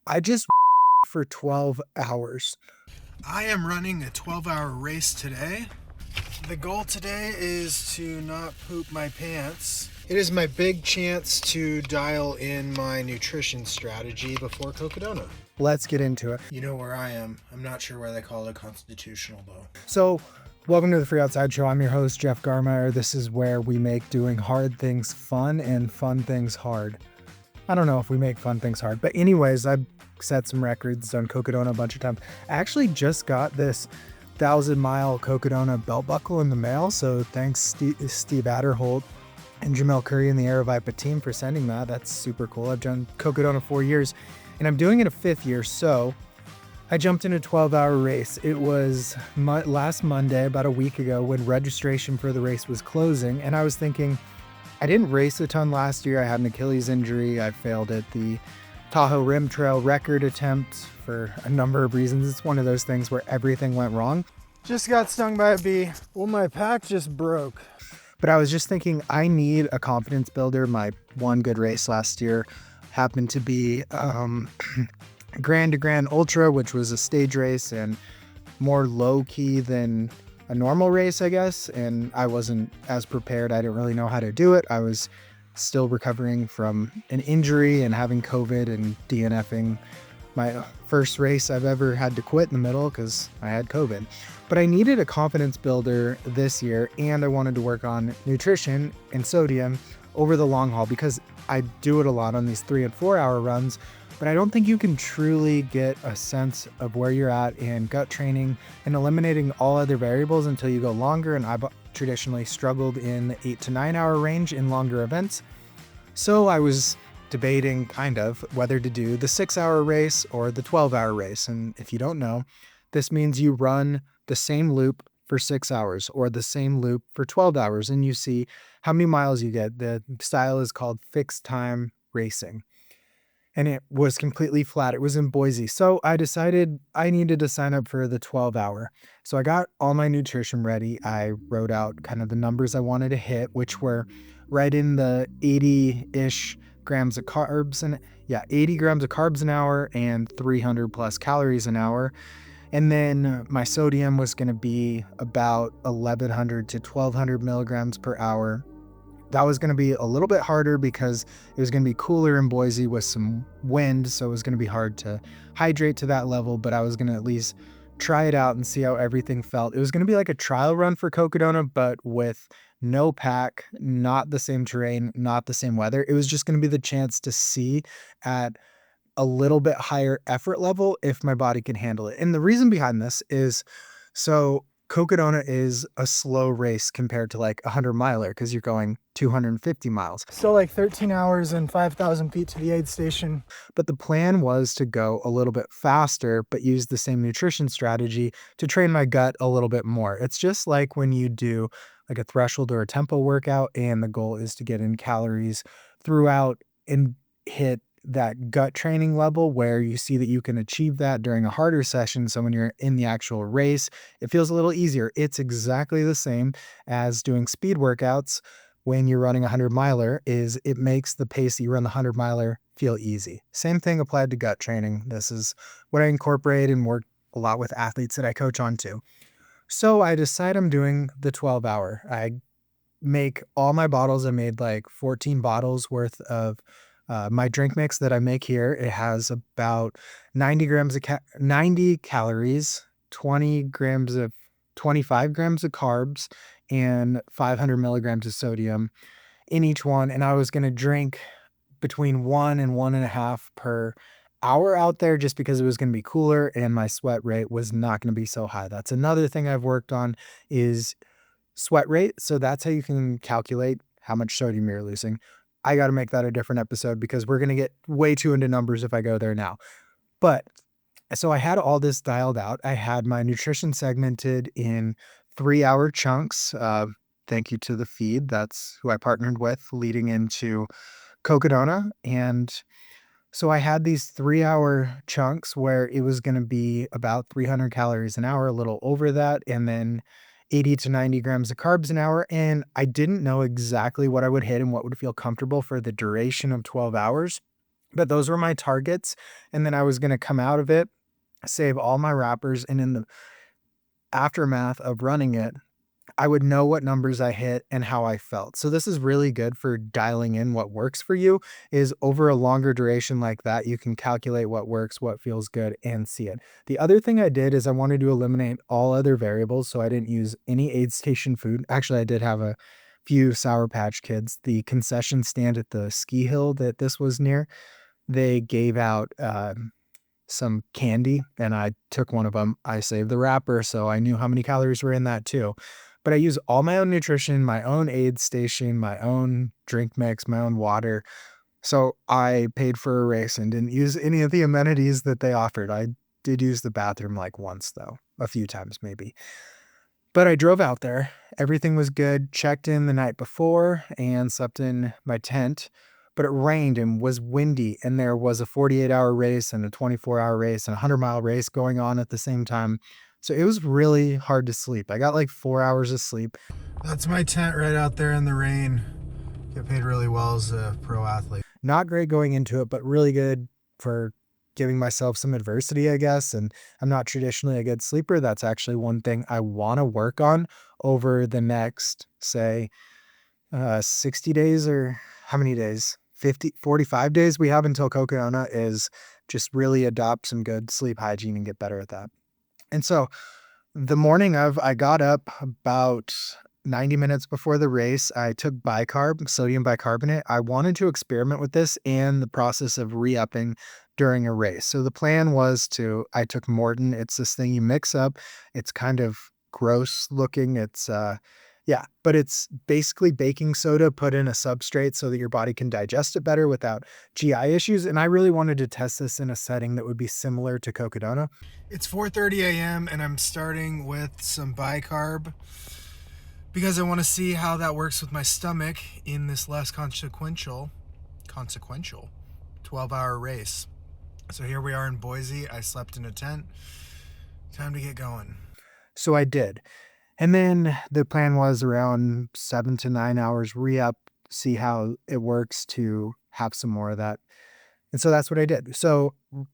I just for 12 hours. I am running a 12-hour race today. The goal today is to not poop my pants. It is my big chance to dial in my nutrition strategy before Cocodona. Let's get into it. You know where I am. I'm not sure why they call it constitutional though. So, welcome to the Free Outside Show. I'm your host, Jeff Garmire. This is where we make doing hard things fun and fun things hard. I don't know if we make fun things hard, but anyways, I've set some records on Cocodona a bunch of times. I actually just got this 1,000-mile Cocodona belt buckle in the mail, so thanks Steve Adderholt and Jamel Curry and the Aerovipa team for sending that. That's super cool. I've done Cocodona 4 years, and I'm doing it a 5th year, so I jumped in a 12-hour race. It was last Monday, about a week ago, when registration for the race was closing, and I was thinking, I didn't race a ton last year. I had an Achilles injury. I failed at the Tahoe Rim Trail record attempt for a number of reasons. It's one of those things where everything went wrong. Just got stung by a bee. Well, my pack just broke. But I was just thinking, I need a confidence builder. My one good race last year happened to be Grand to Grand Ultra, which was a stage race and more low key than a normal race, I guess. And I wasn't as prepared. I didn't really know how to do it. I was still recovering from an injury and having COVID and DNFing my first race I've ever had to quit in the middle because I had COVID. But I needed a confidence builder this year, and I wanted to work on nutrition and sodium over the long haul because I do it a lot on these 3 and 4 hour runs, but I don't think you can truly get a sense of where you're at in gut training and eliminating all other variables until you go longer. And I've traditionally struggled in the 8 to 9 hour range in longer events. So I was debating kind of whether to do the 6-hour race or the 12-hour race. And if you don't know, this means you run the same loop for 6 hours or the same loop for 12 hours and you see how many miles you get. The style is called fixed time racing. And it was completely flat. It was in Boise. So I decided I needed to sign up for the 12-hour. So I got all my nutrition ready. I wrote out kind of the numbers I wanted to hit, which were right in the 80-ish grams of carbs, and 80 grams of carbs an hour and 300 plus calories an hour. And then my sodium was going to be about 1,100 to 1,200 milligrams per hour. That was going to be a little bit harder because it was going to be cooler in Boise with some wind, so it was going to be hard to hydrate to that level, but I was going to at least try it out and see how everything felt. It was going to be like a trial run for Cocodona, but with no pack, not the same terrain, not the same weather. It was just going to be the chance to see at a little bit higher effort level if my body can handle it. And the reason behind this is, so Cocodona is a slow race compared to like a 100-miler because you're going 250 miles. So like 13 hours and 5,000 feet to the aid station. But the plan was to go a little bit faster, but use the same nutrition strategy to train my gut a little bit more. It's just like when you do like a threshold or a tempo workout and the goal is to get in calories throughout and hit that gut training level where you see that you can achieve that during a harder session. So when you're in the actual race, it feels a little easier. It's exactly the same as doing speed workouts when you're running a 100-miler. Is it makes the pace that you run the 100-miler feel easy. Same thing applied to gut training. This is what I incorporate and work a lot with athletes that I coach on too. So I decide I'm doing the 12-hour. I make all my bottles. I made like 14 bottles worth of my drink mix that I make here. It has about 90 calories, 25 grams of carbs, and 500 milligrams of sodium in each one. And I was going to drink between 1 and 1.5 per hour out there just because it was going to be cooler and my sweat rate was not going to be so high. That's another thing I've worked on is sweat rate. So that's how you can calculate how much sodium you're losing. I got to make that a different episode because we're going to get way too into numbers if I go there now. But so I had all this dialed out. I had my nutrition segmented in 3-hour chunks. Thank you to the feed. That's who I partnered with leading into Cocodona. And so I had these 3-hour chunks where it was going to be about 300 calories an hour, a little over that. And then 80 to 90 grams of carbs an hour. And I didn't know exactly what I would hit and what would feel comfortable for the duration of 12 hours. But those were my targets. And then I was going to come out of it, save all my wrappers. And in the aftermath of running it, I would know what numbers I hit and how I felt. So this is really good for dialing in what works for you. Is over a longer duration like that, you can calculate what works, what feels good, and see it. The other thing I did is I wanted to eliminate all other variables. So I didn't use any aid station food. Actually, I did have a few Sour Patch Kids. The concession stand at the ski hill that this was near, they gave out some candy, and I took one of them. I saved the wrapper, so I knew how many calories were in that too. But I use all my own nutrition, my own aid station, my own drink mix, my own water. So I paid for a race and didn't use any of the amenities that they offered. I did use the bathroom like once, though, a few times maybe. But I drove out there. Everything was good. Checked in the night before and slept in my tent. But it rained and was windy, and there was a 48-hour race and a 24-hour race and a 100-mile race going on at the same time. So it was really hard to sleep. I got like 4 hours of sleep. That's my tent right out there in the rain. Get paid really well as a pro athlete. Not great going into it, but really good for giving myself some adversity, I guess. And I'm not traditionally a good sleeper. That's actually one thing I want to work on over the next, say, 60 days, or how many days? 45 days we have until Cocodona, is just really adopt some good sleep hygiene and get better at that. And so the morning of, I got up about 90 minutes before the race. I took bicarb, sodium bicarbonate. I wanted to experiment with this and the process of re-upping during a race. So the plan was I took Morton. It's this thing you mix up. It's kind of gross looking. It's, but it's basically baking soda put in a substrate so that your body can digest it better without GI issues. And I really wanted to test this in a setting that would be similar to Cocodona. It's 4:30 a.m. and I'm starting with some bicarb because I want to see how that works with my stomach in this less consequential 12-hour race. So here we are in Boise. I slept in a tent. Time to get going. So I did. And then the plan was around 7 to 9 hours re-up, see how it works to have some more of that. And so that's what I did. So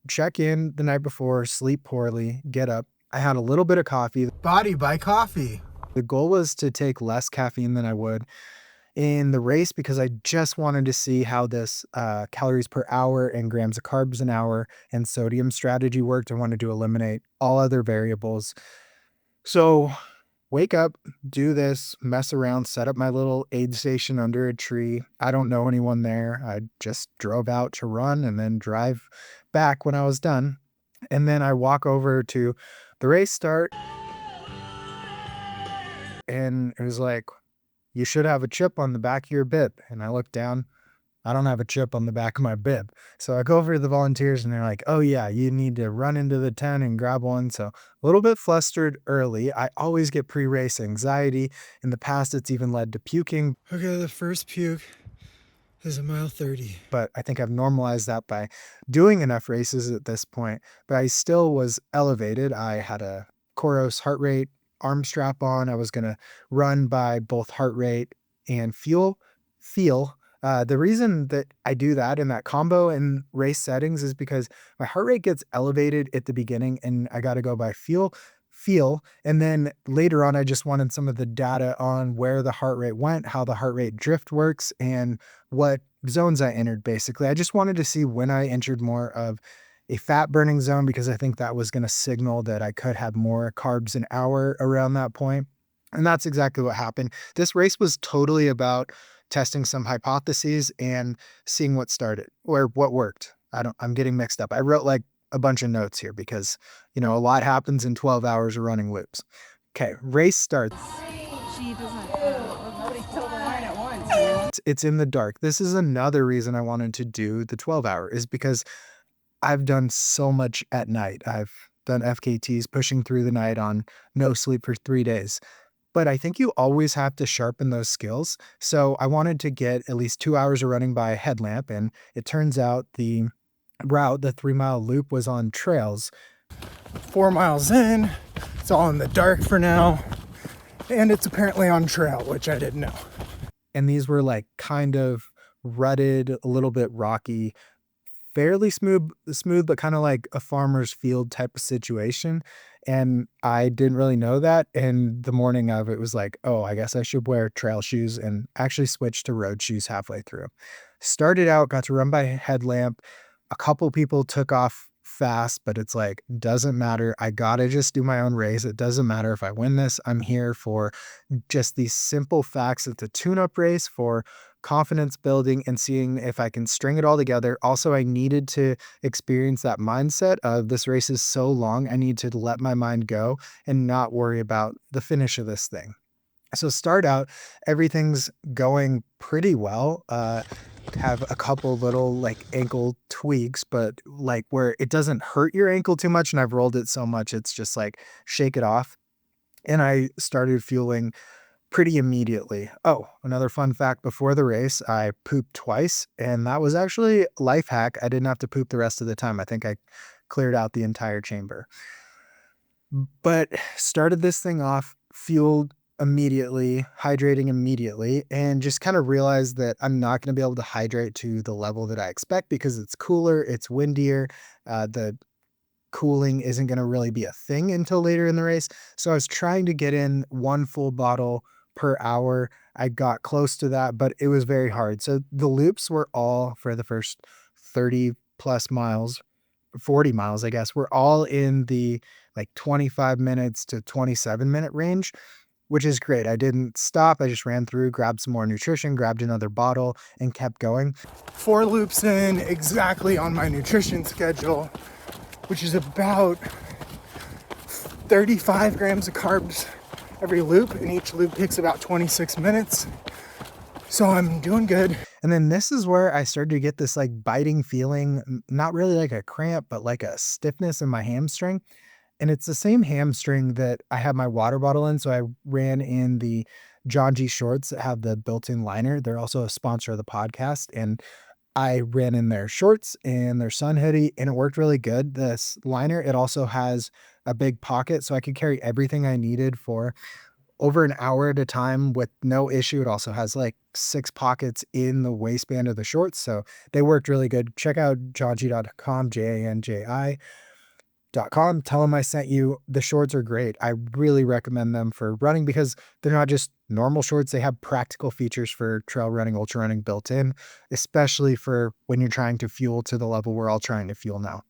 check in the night before, sleep poorly, get up. I had a little bit of coffee. Body by coffee. The goal was to take less caffeine than I would in the race because I just wanted to see how this calories per hour and grams of carbs an hour and sodium strategy worked. I wanted to eliminate all other variables. So wake up, do this, mess around, set up my little aid station under a tree. I don't know anyone there. I just drove out to run and then drive back when I was done. And then I walk over to the race start. And it was like, you should have a chip on the back of your bib. And I look down. I don't have a chip on the back of my bib. So I go over to the volunteers and they're like, oh yeah, you need to run into the tent and grab one. So a little bit flustered early. I always get pre-race anxiety. In the past, it's even led to puking. Okay, the first puke is a mile 30. But I think I've normalized that by doing enough races at this point. But I still was elevated. I had a Coros heart rate arm strap on. I was going to run by both heart rate and feel. The reason that I do that in that combo in race settings is because my heart rate gets elevated at the beginning and I got to go by feel. And then later on, I just wanted some of the data on where the heart rate went, how the heart rate drift works, and what zones I entered, basically. I just wanted to see when I entered more of a fat burning zone because I think that was going to signal that I could have more carbs an hour around that point. And that's exactly what happened. This race was totally about testing some hypotheses and seeing what started or what worked. I'm getting mixed up. I wrote like a bunch of notes here because, a lot happens in 12 hours of running loops. Okay, race starts. She doesn't nobody toe the line at once. It's in the dark. This is another reason I wanted to do the 12-hour is because I've done so much at night. I've done FKTs pushing through the night on no sleep for 3 days. But I think you always have to sharpen those skills. So I wanted to get at least 2 hours of running by a headlamp. And it turns out the route, the 3-mile loop, was on trails. 4 miles in, it's all in the dark for now. And it's apparently on trail, which I didn't know. And these were like kind of rutted, a little bit rocky, fairly smooth, but kind of like a farmer's field type of situation. And I didn't really know that. And the morning of it was like, oh, I guess I should wear trail shoes, and actually switched to road shoes halfway through. Started out, got to run by headlamp. A couple people took off fast, but it's like, doesn't matter. I gotta just do my own race. It doesn't matter if I win this. I'm here for just these simple facts. It's a tune-up race for confidence building and seeing if I can string it all together. Also, I needed to experience that mindset of this race is so long. I need to let my mind go and not worry about the finish of this thing. So start out, everything's going pretty well. Have a couple little like ankle tweaks, but like where it doesn't hurt your ankle too much. And I've rolled it so much, it's just like shake it off. And I started fueling pretty immediately. Oh, another fun fact, before the race, I pooped twice, and that was actually a life hack. I didn't have to poop the rest of the time. I think I cleared out the entire chamber. But started this thing off, fueled immediately, hydrating immediately, and just kind of realized that I'm not going to be able to hydrate to the level that I expect because it's cooler, it's windier. The cooling isn't going to really be a thing until later in the race. So I was trying to get in one full bottle per hour. I got close to that, but it was very hard. So the loops were all for the first 30 plus miles, 40 miles, I guess, were all in the like 25 minutes to 27-minute range, which is great. I didn't stop. I just ran through, grabbed some more nutrition, grabbed another bottle, and kept going. 4 loops in, exactly on my nutrition schedule, which is about 35 grams of carbs every loop, and each loop takes about 26 minutes. So I'm doing good. And then this is where I started to get this like biting feeling, not really like a cramp, but like a stiffness in my hamstring. And it's the same hamstring that I have my water bottle in. So I ran in the John G shorts that have the built-in liner. They're also a sponsor of the podcast. And I ran in their shorts and their sun hoodie, and it worked really good. This liner, it also has a big pocket, so I could carry everything I needed for over an hour at a time with no issue. It also has like 6 pockets in the waistband of the shorts, so they worked really good. Check out janji.com, JANJI.com. Tell them I sent you. The shorts are great. I really recommend them for running because they're not just normal shorts. They have practical features for trail running, ultra running built in, especially for when you're trying to fuel to the level we're all trying to fuel now.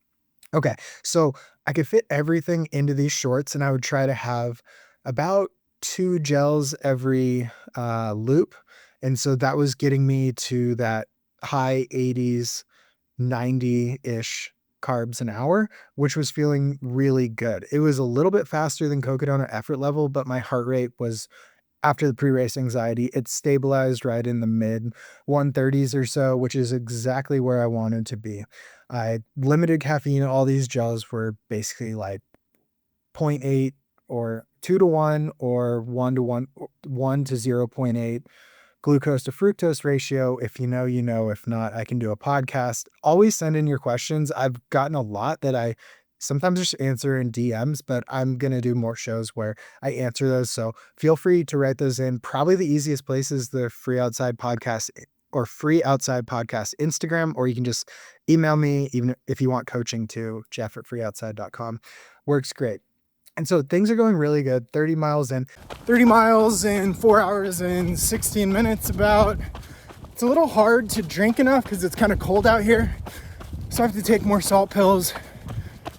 Okay, so I could fit everything into these shorts, and I would try to have about 2 gels every loop. And so that was getting me to that high 80s, 90-ish carbs an hour, which was feeling really good. It was a little bit faster than Cocodona effort level, but my heart rate was, after the pre-race anxiety, it stabilized right in the mid 130s or so, which is exactly where I wanted to be. I limited caffeine. All these gels were basically like 0.8 or 2 to 1 or 1 to 1, 1 to 0.8 glucose to fructose ratio. If you know, you know. If not, I can do a podcast. Always send in your questions. I've gotten a lot that I sometimes just answer in DMs, but I'm going to do more shows where I answer those. So feel free to write those in. Probably the easiest place is the Free Outside Podcast or Free Outside Podcast Instagram, or you can just email me, even if you want coaching too, jeff@freeoutside.com. Works great. And so things are going really good. 30 miles in, 4 hours and 16 minutes about. It's a little hard to drink enough because it's kind of cold out here. So I have to take more salt pills,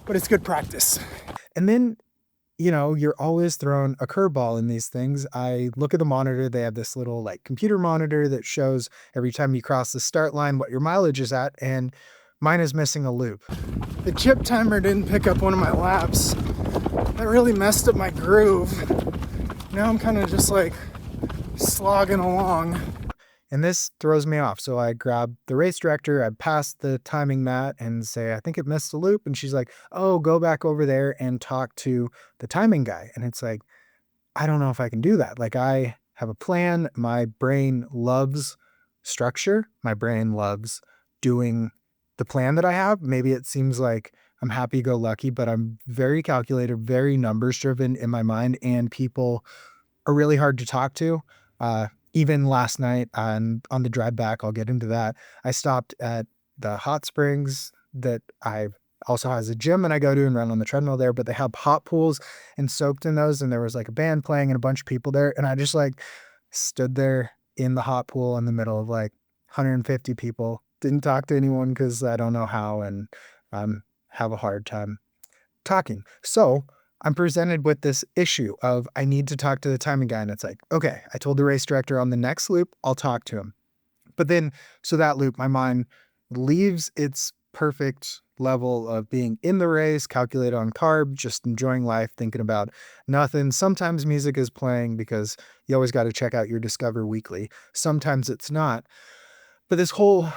but it's good practice. And then, you know, you're always thrown a curveball in these things. I look at the monitor. They have this little like computer monitor that shows every time you cross the start line what your mileage is at. And mine is missing a loop. The chip timer didn't pick up one of my laps. That really messed up my groove. Now I'm kind of just like slogging along. And this throws me off. So I grab the race director, I pass the timing mat and say, I think it missed a loop. And she's like, oh, go back over there and talk to the timing guy. And it's like, I don't know if I can do that. Like, I have a plan. My brain loves structure. My brain loves doing the plan that I have. Maybe it seems like I'm happy-go-lucky, but I'm very calculated, very numbers-driven in my mind, and people are really hard to talk to. Even last night on the drive back, I'll get into that. I stopped at the hot springs, that I also has a gym and I go to and run on the treadmill there, but they have hot pools and soaked in those. And there was like a band playing and a bunch of people there. And I just like stood there in the hot pool in the middle of like 150 people. Didn't talk to anyone because I don't know how and have a hard time talking. So I'm presented with this issue of I need to talk to the timing guy. And it's like, okay, I told the race director on the next loop, I'll talk to him. But then, so that loop, my mind leaves its perfect level of being in the race, calculate on carb, just enjoying life, thinking about nothing. Sometimes music is playing because you always got to check out your Discover Weekly. Sometimes it's not. But this whole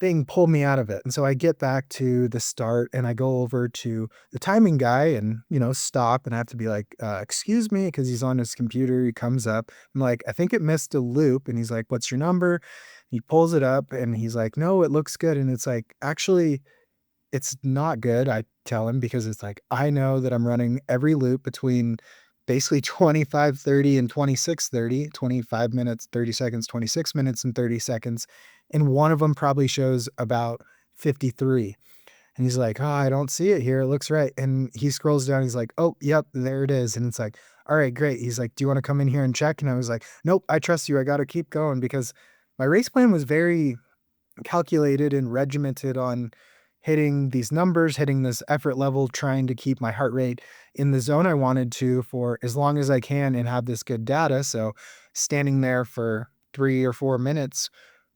thing pulled me out of it. And so I get back to the start and I go over to the timing guy and, stop and I have to be like, excuse me, because he's on his computer. He comes up. I'm like, I think it missed a loop. And he's like, what's your number? He pulls it up and he's like, no, it looks good. And it's like, actually, it's not good. I tell him because it's like, I know that I'm running every loop between basically 25:30 and 26:30, 25 minutes, 30 seconds, 26 minutes and 30 seconds. And one of them probably shows about 53. And he's like, oh, I don't see it here. It looks right. And he scrolls down. He's like, oh, yep, there it is. And it's like, all right, great. He's like, do you want to come in here and check? And I was like, nope, I trust you. I got to keep going because my race plan was very calculated and regimented on hitting these numbers, hitting this effort level, trying to keep my heart rate in the zone I wanted to for as long as I can and have this good data. So standing there for 3 or 4 minutes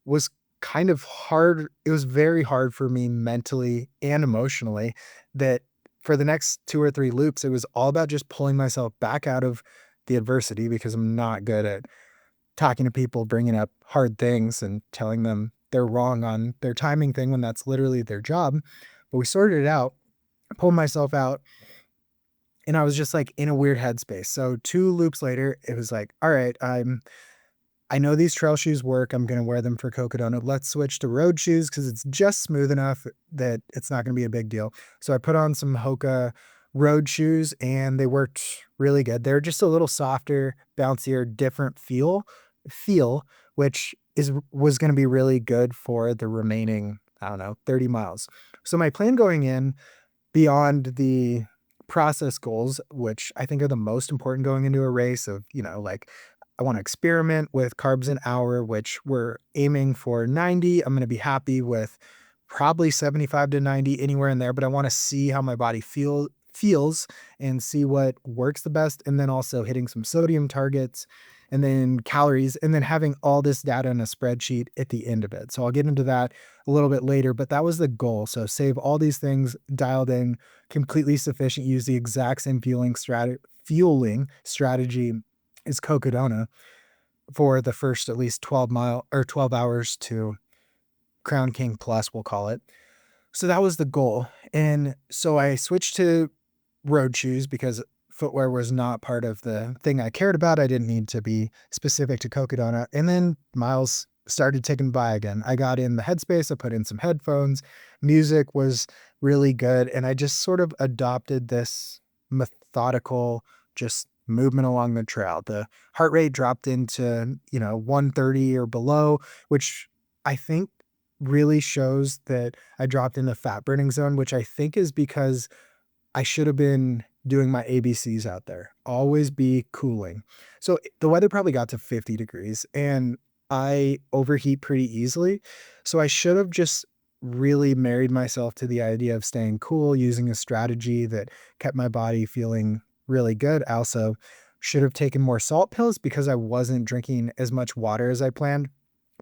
was kind of hard. It was very hard for me mentally and emotionally that for the next 2 or 3 loops, it was all about just pulling myself back out of the adversity because I'm not good at talking to people, bringing up hard things and telling them they're wrong on their timing thing when that's literally their job. But we sorted it out, pulled myself out, and I was just like in a weird headspace. So 2 loops later, it was like, all right, I know these trail shoes work. I'm going to wear them for Cocodona. Let's switch to road shoes because it's just smooth enough that it's not going to be a big deal. So I put on some Hoka road shoes and they worked really good. They're just a little softer, bouncier, different feel, which was going to be really good for the remaining, 30 miles. So my plan going in beyond the process goals, which I think are the most important going into a race of, like I want to experiment with carbs an hour, which we're aiming for 90. I'm going to be happy with probably 75 to 90, anywhere in there, but I want to see how my body feels and see what works the best. And then also hitting some sodium targets and then calories, and then having all this data in a spreadsheet at the end of it. So I'll get into that a little bit later, but that was the goal. So save all these things dialed in, completely sufficient, use the exact same fueling strategy as Cocodona for the first at least 12 hours to Crown King Plus, we'll call it. So that was the goal. And so I switched to road shoes because footwear was not part of the thing I cared about. I didn't need to be specific to Cocodona. And then miles started ticking by again. I got in the headspace. I put in some headphones. Music was really good. And I just sort of adopted this methodical, just movement along the trail. The heart rate dropped into, 130 or below, which I think really shows that I dropped in the fat burning zone, which I think is because I should have been doing my ABCs out there. Always be cooling. So the weather probably got to 50 degrees and I overheat pretty easily. So I should have just really married myself to the idea of staying cool, using a strategy that kept my body feeling really good. I also should have taken more salt pills because I wasn't drinking as much water as I planned.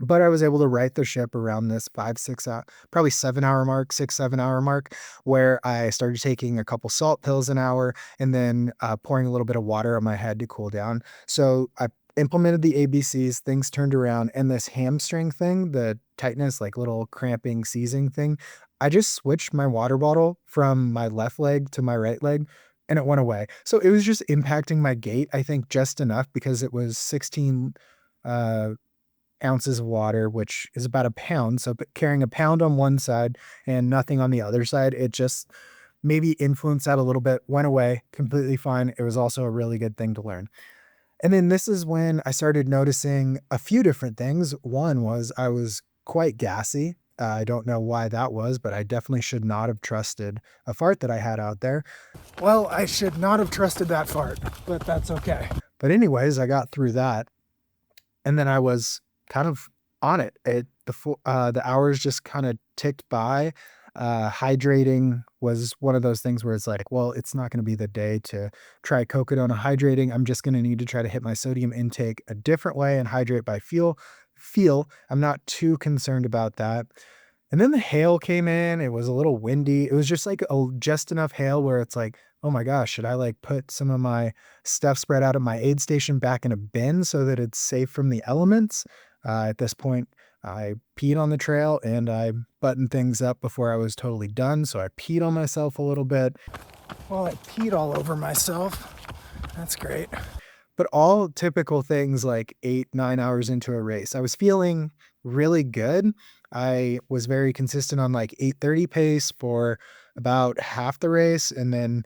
But I was able to right the ship around this 5-6 hour, probably 7-hour mark, 6-7 hour mark, where I started taking a couple salt pills an hour and then pouring a little bit of water on my head to cool down. So I implemented the ABCs, things turned around, and this hamstring thing, the tightness, like little cramping, seizing thing, I just switched my water bottle from my left leg to my right leg and it went away. So it was just impacting my gait, I think just enough because it was 16 ounces of water, which is about a pound. So carrying a pound on one side and nothing on the other side, it just maybe influenced that a little bit, went away, completely fine. It was also a really good thing to learn. And then this is when I started noticing a few different things. One was I was quite gassy I don't know why that was, but I definitely should not have trusted a fart that I had out there. Well, I should not have trusted that fart, but that's okay. But anyways, I got through that, and then I was kind of on it. The hours just kind of ticked by. Hydrating was one of those things where it's like, well, it's not going to be the day to try Cocodona hydrating. I'm just going to need to try to hit my sodium intake a different way and hydrate by feel. I'm not too concerned about that. And then the hail came in. It was a little windy. It was just like just enough hail where it's like, oh my gosh, should I like put some of my stuff spread out of my aid station back in a bin so that it's safe from the elements? At this point, I peed on the trail and I buttoned things up before I was totally done. So I peed on myself a little bit. Well, I peed all over myself. That's great. But all typical things like 8-9 hours into a race. I was feeling really good. I was very consistent on like 8:30 pace for about half the race. And then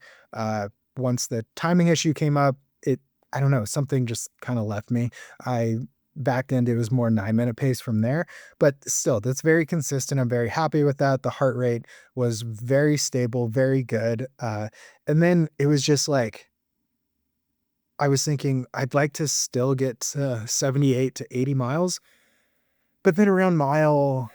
once the timing issue came up, I don't know, something just kind of left me. I backed end, it was more 9-minute pace from there. But still, that's very consistent. I'm very happy with that. The heart rate was very stable, very good. And then it was just like, I was thinking I'd like to still get 78 to 80 miles. But then around mile,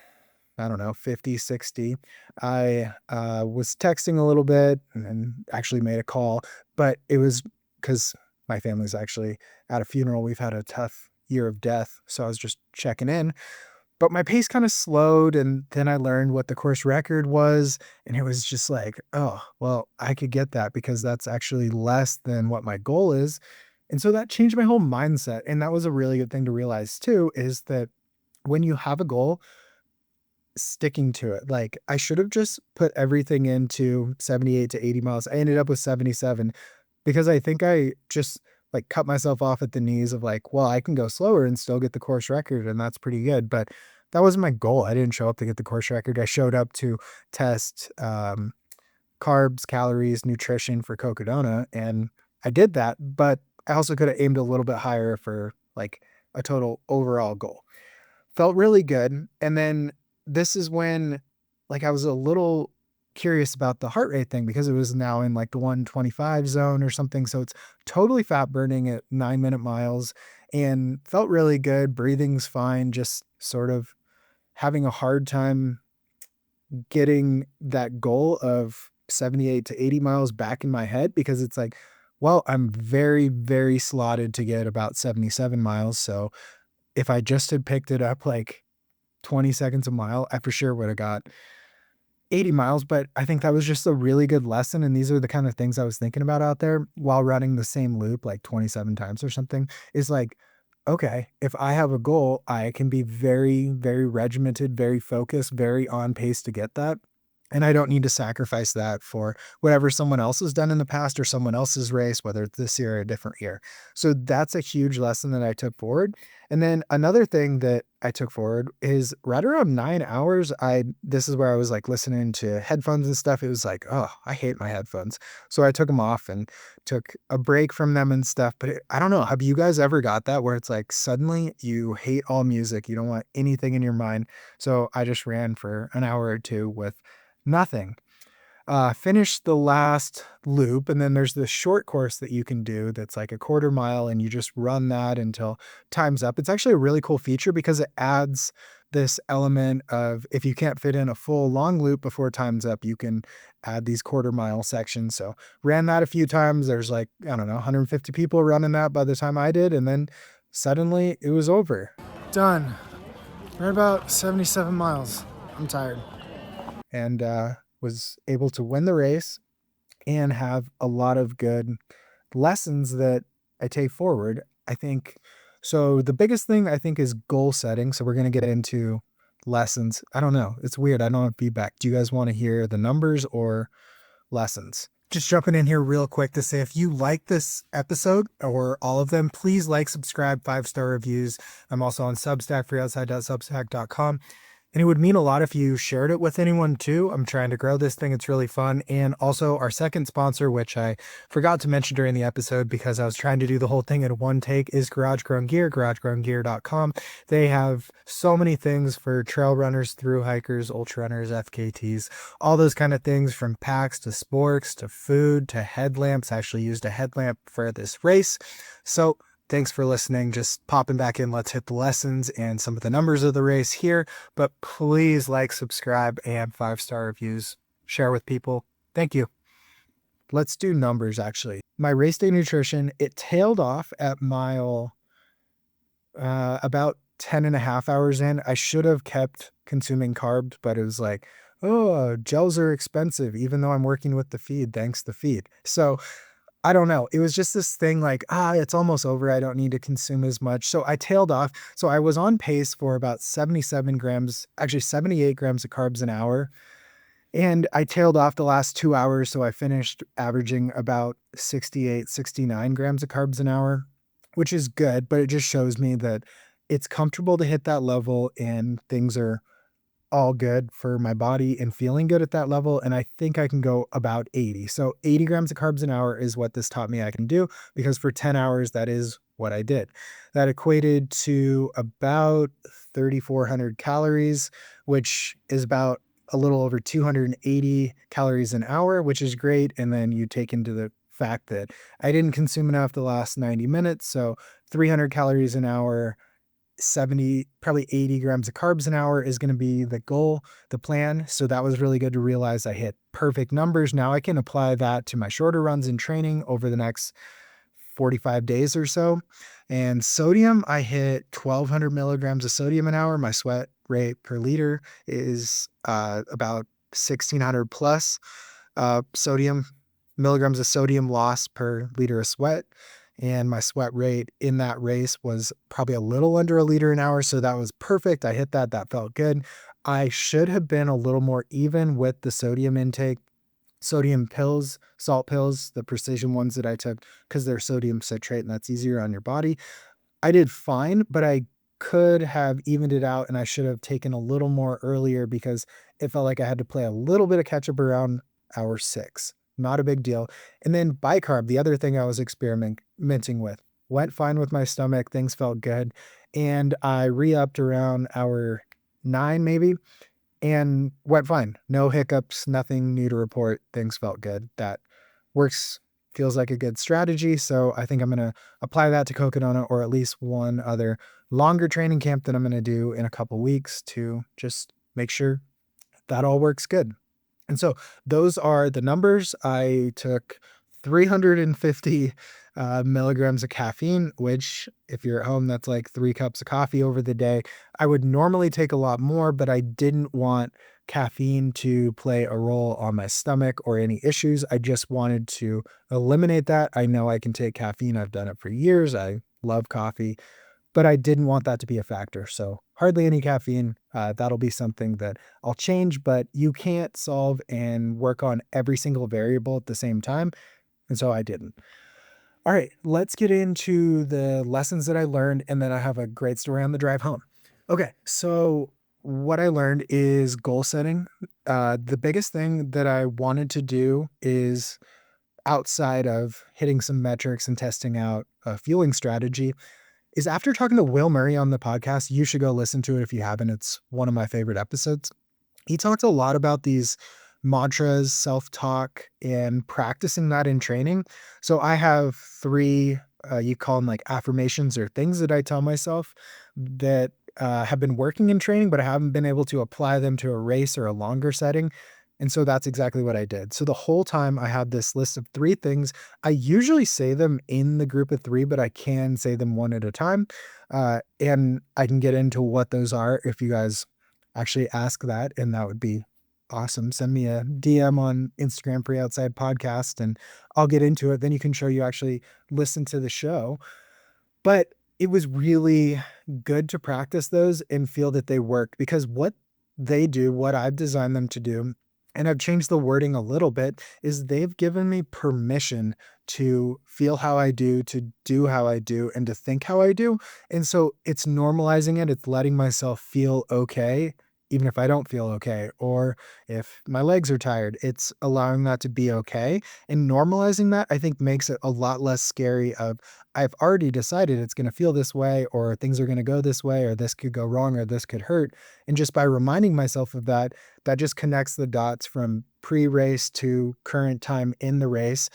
I don't know, 50, 60, I was texting a little bit and then actually made a call. But it was because my family's actually at a funeral. We've had a tough year of death. So I was just checking in. But my pace kind of slowed. And then I learned what the course record was. And it was just like, oh, well, I could get that because that's actually less than what my goal is. And so that changed my whole mindset. And that was a really good thing to realize too, is that when you have a goal, sticking to it. Like I should have just put everything into 78 to 80 miles. I ended up with 77 because I think I just like cut myself off at the knees of like, well, I can go slower and still get the course record. And that's pretty good. But that wasn't my goal. I didn't show up to get the course record. I showed up to test carbs, calories, nutrition for Cocodona. And I did that, but I also could have aimed a little bit higher for like a total overall goal. Felt really good. And then this is when like I was a little curious about the heart rate thing because it was now in like the 125 zone or something. So it's totally fat burning at 9-minute miles and felt really good. Breathing's fine. Just sort of having a hard time getting that goal of 78 to 80 miles back in my head because it's like, well, I'm very, very slotted to get about 77 miles. So if I just had picked it up like 20 seconds a mile, I for sure would have got 80 miles. But I think that was just a really good lesson. And these are the kind of things I was thinking about out there while running the same loop like 27 times or something is like, okay, if I have a goal, I can be very, very regimented, very focused, very on pace to get that. And I don't need to sacrifice that for whatever someone else has done in the past or someone else's race, whether it's this year or a different year. So that's a huge lesson that I took forward. And then another thing that I took forward is right around 9 hours, this is where I was like listening to headphones and stuff. It was like, oh, I hate my headphones. So I took them off and took a break from them and stuff. But I don't know. Have you guys ever got that where it's like suddenly you hate all music? You don't want anything in your mind. So I just ran for an hour or two with nothing. Finished the last loop, and then there's this short course that you can do that's like a quarter mile, and you just run that until time's up. It's actually a really cool feature because it adds this element of if you can't fit in a full long loop before time's up, you can add these quarter mile sections. So ran that a few times. There's like, I don't know, 150 people running that by the time I did, and then suddenly it was over. Done. We're about 77 miles. I'm tired. And was able to win the race and have a lot of good lessons that I take forward. I think so. The biggest thing I think is goal setting. So we're going to get into lessons. I don't know. It's weird. I don't have feedback. Do you guys want to hear the numbers or lessons? Just jumping in here real quick to say if you like this episode or all of them, please like, subscribe, 5-star reviews. I'm also on Substack, freeoutside.substack.com. And it would mean a lot if you shared it with anyone too. I'm trying to grow this thing. It's really fun. And also our second sponsor, which I forgot to mention during the episode because I was trying to do the whole thing in one take, is Garage Grown Gear, garagegrowngear.com. They have so many things for trail runners, thru hikers, ultra runners, FKTs, all those kind of things, from packs to sporks to food to headlamps. I actually used a headlamp for this race. So thanks for listening. Just popping back in. Let's hit the lessons and some of the numbers of the race here. But please like, subscribe, and 5-star reviews. Share with people. Thank you. Let's do numbers, actually. My race day nutrition, it tailed off at mile about 10 and a half hours in. I should have kept consuming carbs, but it was like, oh, gels are expensive, even though I'm working with the feed. Thanks the feed. So I don't know. It was just this thing like, it's almost over. I don't need to consume as much. So I tailed off. So I was on pace for about 77 grams, actually 78 grams of carbs an hour. And I tailed off the last 2 hours. So I finished averaging about 68, 69 grams of carbs an hour, which is good. But it just shows me that it's comfortable to hit that level and things are all good for my body and feeling good at that level. And I think I can go about 80. So 80 grams of carbs an hour is what this taught me I can do, because for 10 hours, that is what I did. That equated to about 3,400 calories, which is about a little over 280 calories an hour, which is great. And then you take into the fact that I didn't consume enough the last 90 minutes. So 300 calories an hour, 70, probably 80 grams of carbs an hour is going to be the goal, the plan. So that was really good to realize I hit perfect numbers. Now I can apply that to my shorter runs and training over the next 45 days or so. And sodium, I hit 1,200 milligrams of sodium an hour. My sweat rate per liter is about 1,600 plus sodium milligrams of sodium loss per liter of sweat. And my sweat rate in that race was probably a little under a liter an hour. So that was perfect. I hit that. That felt good. I should have been a little more even with the sodium intake. Sodium pills, salt pills, the precision ones that I took, because they're sodium citrate and that's easier on your body. I did fine, but I could have evened it out and I should have taken a little more earlier because it felt like I had to play a little bit of catch up around hour 6. Not a big deal. And then bicarb, the other thing I was experimenting with, went fine with my stomach. Things felt good. And I re-upped around hour 9 maybe and went fine. No hiccups, nothing new to report. Things felt good. That works, feels like a good strategy. So I think I'm going to apply that to Cocodona, or at least one other longer training camp that I'm going to do in a couple weeks to just make sure that all works good. And so those are the numbers. I took 350 milligrams of caffeine, which if you're at home, that's like 3 cups of coffee over the day. I would normally take a lot more, but I didn't want caffeine to play a role on my stomach or any issues. I just wanted to eliminate that. I know I can take caffeine. I've done it for years. I love coffee, but I didn't want that to be a factor. So hardly any caffeine. That'll be something that I'll change, but you can't solve and work on every single variable at the same time. And so I didn't. All right, let's get into the lessons that I learned, and then I have a great story on the drive home. Okay, so what I learned is goal setting. The biggest thing that I wanted to do is, outside of hitting some metrics and testing out a fueling strategy, is after talking to Will Murray on the podcast. You should go listen to it if you haven't. It's one of my favorite episodes. He talked a lot about these mantras, self-talk, and practicing that in training. So I have 3, you call them like affirmations or things that I tell myself that have been working in training, but I haven't been able to apply them to a race or a longer setting. And so that's exactly what I did. So the whole time I had this list of 3 things. I usually say them in the group of 3, but I can say them one at a time. And I can get into what those are if you guys actually ask that. And that would be awesome. Send me a DM on Instagram, Free Outside Podcast, and I'll get into it. Then you can show you actually listen to the show. But it was really good to practice those and feel that they work, because what they do, what I've designed them to do, and I've changed the wording a little bit, is they've given me permission to feel how I do, to do how I do, and to think how I do. And so it's normalizing it. It's letting myself feel okay even if I don't feel okay, or if my legs are tired, it's allowing that to be okay. And normalizing that, I think, makes it a lot less scary of I've already decided it's going to feel this way, or things are going to go this way, or this could go wrong, or this could hurt. And just by reminding myself of that, that just connects the dots from pre-race to current time in the race.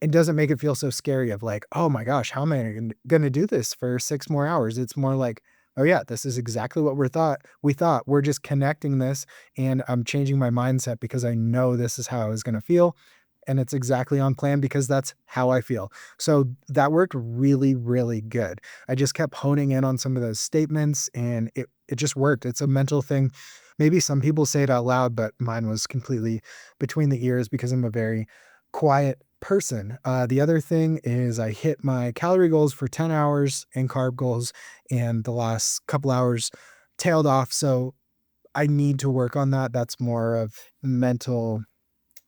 It doesn't make it feel so scary of like, oh my gosh, how am I going to do this for 6 more hours? It's more like, oh yeah, this is exactly what we thought. We're just connecting this, and I'm changing my mindset because I know this is how I was going to feel. And it's exactly on plan because that's how I feel. So that worked really, really good. I just kept honing in on some of those statements, and it just worked. It's a mental thing. Maybe some people say it out loud, but mine was completely between the ears because I'm a very quiet person. The other thing is I hit my calorie goals for 10 hours and carb goals, and the last couple hours tailed off. So I need to work on that. That's more of mental,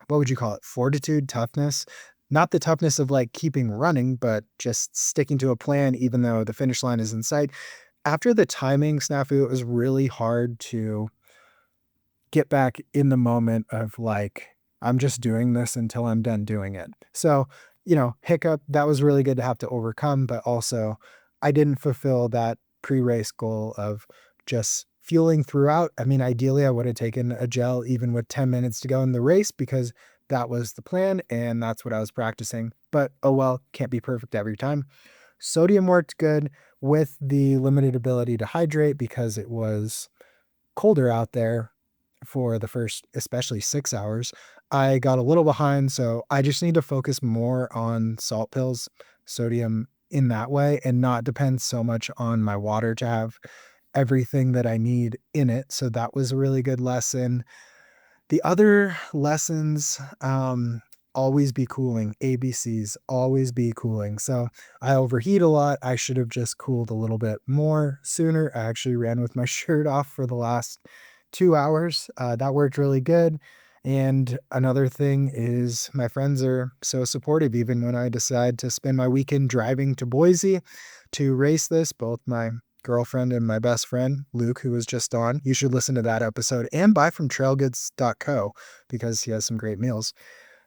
what would you call it? Fortitude, toughness. Not the toughness of like keeping running, but just sticking to a plan, even though the finish line is in sight. After the timing snafu, it was really hard to get back in the moment of like, I'm just doing this until I'm done doing it. So, hiccup, that was really good to have to overcome, but also I didn't fulfill that pre-race goal of just fueling throughout. I mean, ideally, I would have taken a gel even with 10 minutes to go in the race because that was the plan and that's what I was practicing. But oh well, can't be perfect every time. Sodium worked good with the limited ability to hydrate because it was colder out there for the first, especially 6 hours. I got a little behind, so I just need to focus more on salt pills, sodium in that way, and not depend so much on my water to have everything that I need in it. So that was a really good lesson. The other lessons, always be cooling. ABCs, always be cooling. So I overheat a lot. I should have just cooled a little bit more sooner. I actually ran with my shirt off for the last 2 hours. That worked really good. And another thing is my friends are so supportive, even when I decide to spend my weekend driving to Boise to race this, both my girlfriend and my best friend, Luke, who was just on. You should listen to that episode and buy from trailgoods.co because he has some great meals.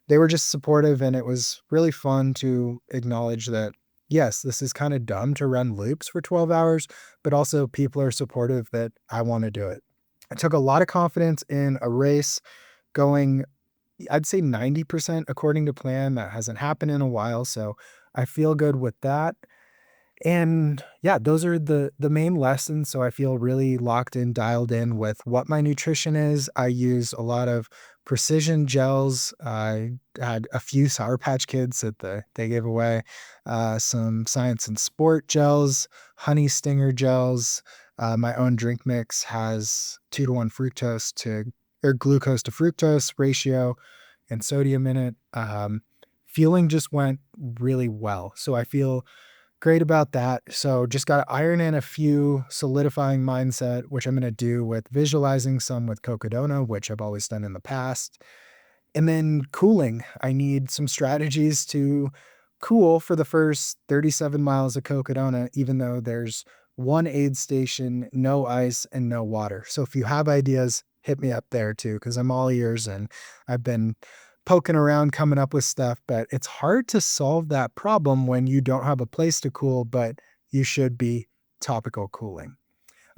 They were just supportive, and it was really fun to acknowledge that, yes, this is kind of dumb to run loops for 12 hours, but also people are supportive that I want to do it. I took a lot of confidence in a race going, I'd say 90% according to plan. That hasn't happened in a while, so I feel good with that. And yeah, those are the main lessons. So I feel really locked in, dialed in with what my nutrition is. I use a lot of precision gels. I had a few Sour Patch Kids that they gave away, some Science and Sport gels, Honey Stinger gels. My own drink mix has 2-to-1 fructose to or glucose to fructose ratio and sodium in it. Fueling just went really well. So I feel great about that. So just got to iron in a few solidifying mindset, which I'm going to do with visualizing some with Cocodona, which I've always done in the past. And then cooling. I need some strategies to cool for the first 37 miles of Cocodona, even though there's one aid station, no ice, and no water. So if you have ideas, hit me up there too, because I'm all ears and I've been poking around coming up with stuff, but it's hard to solve that problem when you don't have a place to cool, but you should be topical cooling.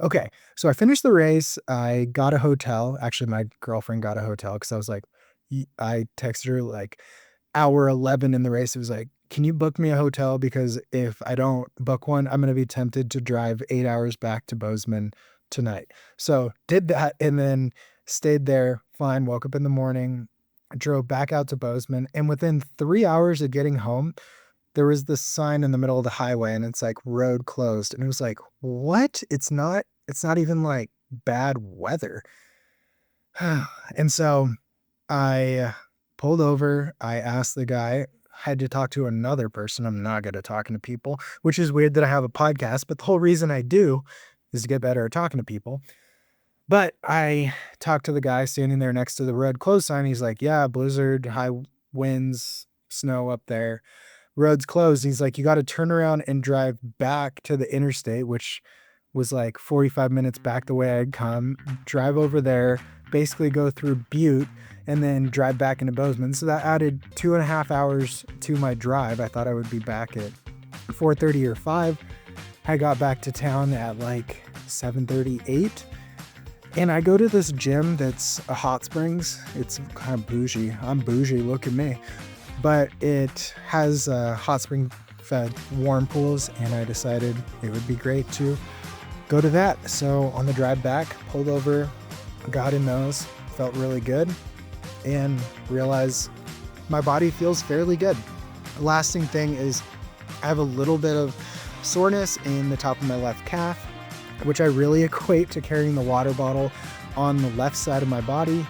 Okay, so I finished the race. I got a hotel. Actually, my girlfriend got a hotel because I was like, I texted her like hour 11 in the race. It was like, can you book me a hotel? Because if I don't book one, I'm going to be tempted to drive 8 hours back to Bozeman tonight. So did that and then stayed there. Fine. Woke up in the morning, drove back out to Bozeman. And within 3 hours of getting home, there was this sign in the middle of the highway and it's like road closed. And it was like, what? It's not even like bad weather. And so I pulled over. I asked the guy, had to talk to another person. I'm not good at talking to people, which is weird that I have a podcast, but the whole reason I do is to get better at talking to people. But I talked to the guy standing there next to the road closed sign. He's like, yeah, blizzard, high winds, snow up there, road's closed. He's like, you got to turn around and drive back to the interstate, which was like 45 minutes back the way I'd come, drive over there, basically go through Butte, and then drive back into Bozeman. So that added 2.5 hours to my drive. I thought I would be back at 4:30 or 5. I got back to town at like 7:38. And I go to this gym that's a hot springs. It's kind of bougie. I'm bougie, look at me. But it has hot spring fed warm pools, and I decided it would be great to go to that. So on the drive back, pulled over, got in those, felt really good, and realized my body feels fairly good. The lasting thing is I have a little bit of soreness in the top of my left calf, which I really equate to carrying the water bottle on the left side of my body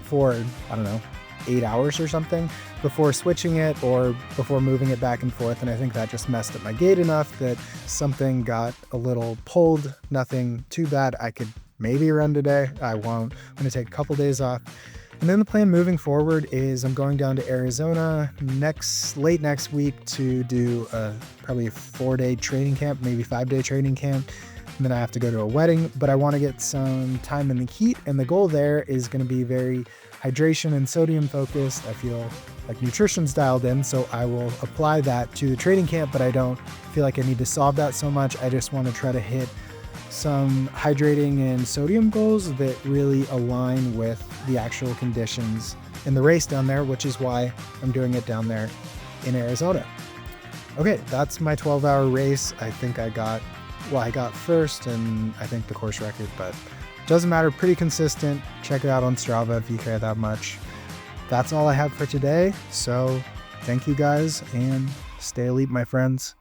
for, I don't know, 8 hours or something before switching it or before moving it back and forth. And I think that just messed up my gait enough that something got a little pulled. Nothing too bad. I could maybe run today. I won't. I'm going to take a couple days off. And then the plan moving forward is I'm going down to Arizona late next week to do probably a 4-day training camp, maybe 5-day training camp. And then I have to go to a wedding, but I want to get some time in the heat. And the goal there is going to be very hydration and sodium focused. I feel like nutrition's dialed in, so I will apply that to the training camp, but I don't feel like I need to solve that so much. I just want to try to hit some hydrating and sodium goals that really align with the actual conditions in the race down there, which is why I'm doing it down there in Arizona. Okay, that's my 12-hour race. I think I got first and I think the course record, but doesn't matter, pretty consistent. Check it out on Strava if you care that much. That's all I have for today. So thank you guys and stay elite, my friends.